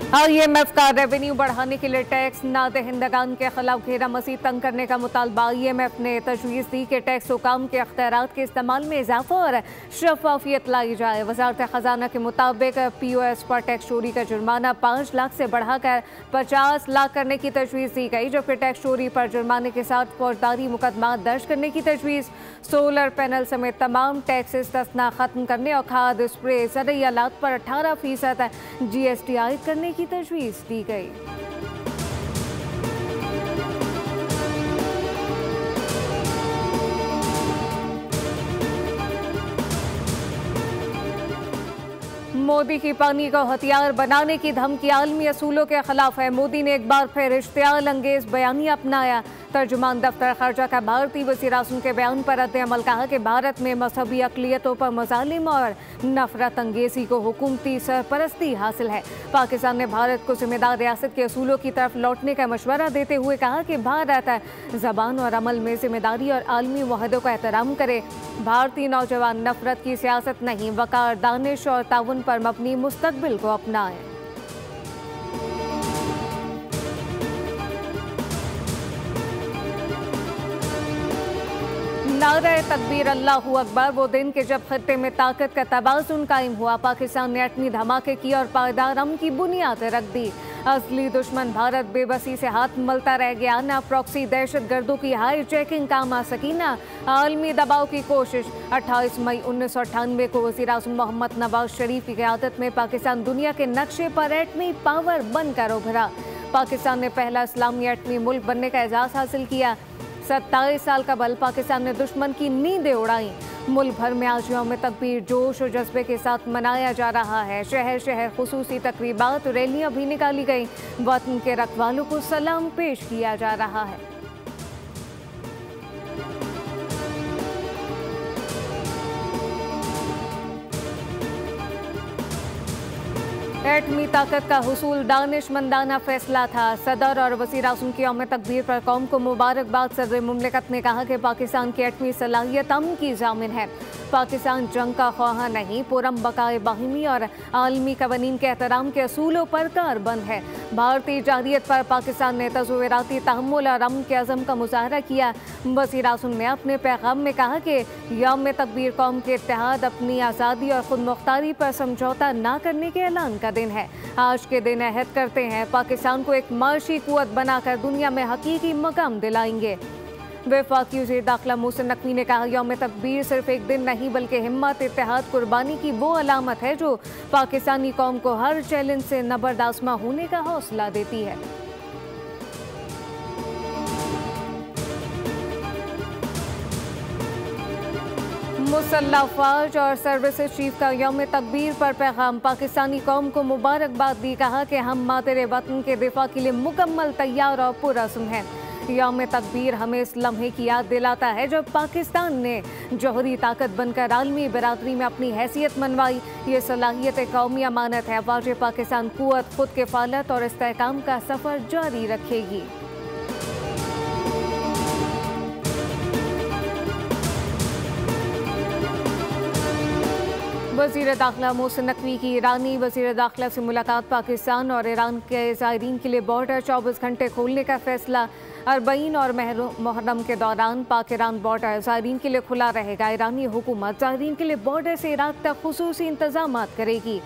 IMF का revenue बढ़ाने के लिए टैक्स ना दहिंदगान के खिलाफ घेरा मजीद तंग करने का मुतालबा। IMF ने तजवीज़ दी कि टैक्स हुकाम के अख्तियारात के इस्तेमाल में इजाफा और शफाफियत लाई जाए। वजारत खजाना के मुताबिक POS पर टैक्स चोरी का जुर्माना 5 लाख से बढ़ाकर 50 लाख करने की तजवीज़ दी गई, जबकि टैक्स चोरी पर जुर्माने के साथ फौजदारी मुकदमा दर्ज करने की तजवीज़। सोलर पैनल समेत तमाम टैक्स इस्तना खत्म करने और खाद स्प्रे ज़रूरी आलात पर 18% GST आयद करने की तजवीज़ दी गई। मोदी की पानी को हथियार बनाने की धमकी आलमी असूलों के खिलाफ है। मोदी ने एक बार फिर इश्तियाल अंगेज बयानिया अपनाया। तर्जुमान दफ्तर खर्चा का भारतीय वज़ीर आज़म के बयान पर रद्द-ए-अमल कहा कि भारत में मजहबी अक़लियतों पर मज़ालिम और नफरत अंगेज़ी को हुकूमती सरपरस्ती हासिल है। पाकिस्तान ने भारत को ज़िम्मेदार रियासत के असूलों की तरफ लौटने का मशवरा देते हुए कहा कि भारत ज़बान और अमल में ज़िम्मेदारी और आलमी मुआहदों का एहतराम करे। भारतीय नौजवान नफरत की सियासत नहीं, वक़ार, दानिश और ताउन पर मबनी मुस्तक़बिल को अपनाएं। नारे तकबीर अल्लाहू अकबर वो दिन के जब खत्ते में ताकत का तवाज़ुन कायम हुआ। पाकिस्तान ने एटमी धमाके की और पायदार अमन की बुनियाद रख दी। असली दुश्मन भारत बेबसी से हाथ मलता रह गया। ना प्रॉक्सी दहशतगर्दों की हाई चेकिंग काम आ सकी, ना आलमी दबाव की कोशिश। 28 मई 1998 को वज़ीर आज़म मोहम्मद नवाज शरीफ की क़यादत में पाकिस्तान दुनिया के नक्शे पर एटमी पावर बनकर उभरा। पाकिस्तान ने पहला इस्लामी एटमी मुल्क बनने का एजाज़ हासिल किया। 27 साल का बल पाकिस्तान ने दुश्मन की नींदें उड़ाई। मुल्क भर में आज यौम तकबीर जोश और जज्बे के साथ मनाया जा रहा है। शहर शहर खुसूसी तकरीबात, रैलियां भी निकाली गई। वतन के रखवालों को सलाम पेश किया जा रहा है। एटमी ताकत का हुसूल दानिशमंदाना फैसला था। सदर और वज़ीर आज़म की यौम तकबीर पर कौम को मुबारकबाद। सदर मुमलिकत ने कहा कि पाकिस्तान की एटमी सलाहियत अमन की जामिन है। पाकिस्तान जंग का ख्वाहा नहीं, पुरम बकाए बाहिमी और आलमी कवानीन के एहतराम के असूलों पर कारबंद है। भारतीय जाहिलियत पर पाकिस्तान ने तज़व्वुराती तहम्मुल और अमन के अज़म का मुज़ाहरा किया। वज़ीर आज़म ने अपने पैगाम में कहा कि यौम तकबीर कौम के इत्तेहाद, अपनी आज़ादी और खुद मुख्तारी पर समझौता न करने के ऐलान का दिन है। आज के दिन अहद करते हैं पाकिस्तान को एक माशी कुव्वत बनाकर दुनिया में हकीकी मकाम दिलाएंगे। वफाकी वज़ीर दाखिला मोहसिन नकवी ने कहा, यौम तकबीर सिर्फ एक दिन नहीं बल्कि हिम्मत, इत्तेहाद, कुर्बानी की वो अलामत है जो पाकिस्तानी कौम को हर चैलेंज से नबरदास्मा होने का हौसला देती है। मुसल्लह अफवाज और सर्विसेज चीफ का यौम तकबीर पर पैगाम। पाकिस्तानी कौम को मुबारकबाद दी। कहा कि हम मातरे वतन के दिफा के लिए मुकम्मल तैयार और पुरअज़्म हैं। यौम तकबीर हमें इस लम्हे की याद दिलाता है जब पाकिस्तान ने जौहरी ताकत बनकर आलमी बरादरी में अपनी हैसियत मनवाई। ये सलाहियत कौमी अमानत है। अफवाज पाकिस्तान कुव्वत, खुद किफ़ालत और इस्तेहकाम का सफ़र जारी रखेगी। वज़ीर दाखिला मोहसिन नकवी की ईरानी वज़ीर दाखिला से मुलाकात। पाकिस्तान और ईरान के ज़ायरीन के लिए बॉर्डर 24 घंटे खोलने का फैसला। 40 और मुहर्रम के दौरान पाक ईरान बॉर्डर ज़ायरीन के लिए खुला रहेगा। ईरानी हुकूमत ज़ायरीन के लिए बॉर्डर से इराक तक खुसूसी इंतज़ामात करेगी।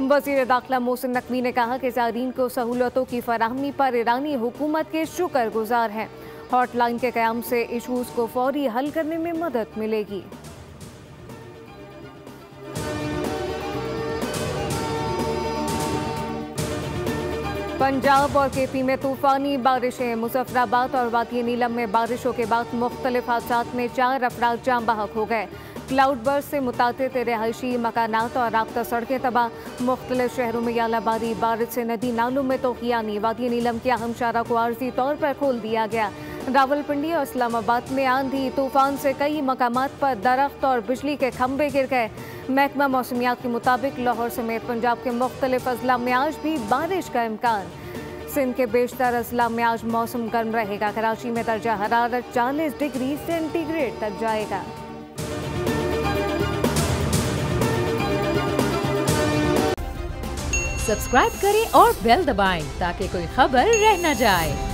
वज़ीर दाखिला मोहसिन नकवी ने कहा कि ज़ायरीन को सहूलतों की फराहमी पर ईरानी हुकूमत के शुक्रगुजार हैं। हॉटलाइन के क़याम से इशूज़ को फौरी हल करने में मदद मिलेगी। पंजाब और KP में तूफ़ानी बारिशें। मुज़फ़्फ़राबाद और वादी नीलम में बारिशों के बाद मुख्तलिफ हादसात में 4 अफराद जाँ बहक हो गए। क्लाउड बर्स्ट से मुतातिद रिहायशी मकानात और राब्ता सड़कें तबाह। मुख्तलिफ शहरों में यालाबारी, बारिश से नदी नालों में तोहियानी। वादी नीलम की अहम शाहरा को आर्जी तौर पर खोल दिया गया। रावलपिंडी और इस्लामाबाद में आंधी तूफान से कई मकामात पर दरख्त और बिजली के खंभे गिर गए। महकमा मौसमियात के मुताबिक लाहौर समेत पंजाब के मुख्तलिफ अजला में आज भी बारिश का इम्कान। सिंध के बेशतर अजला में आज मौसम गर्म रहेगा। कराची में दर्जा हरारत 40 डिग्री सेंटीग्रेड तक जाएगा। सब्सक्राइब करें और बेल दबाएं ताकि कोई खबर रह न जाए।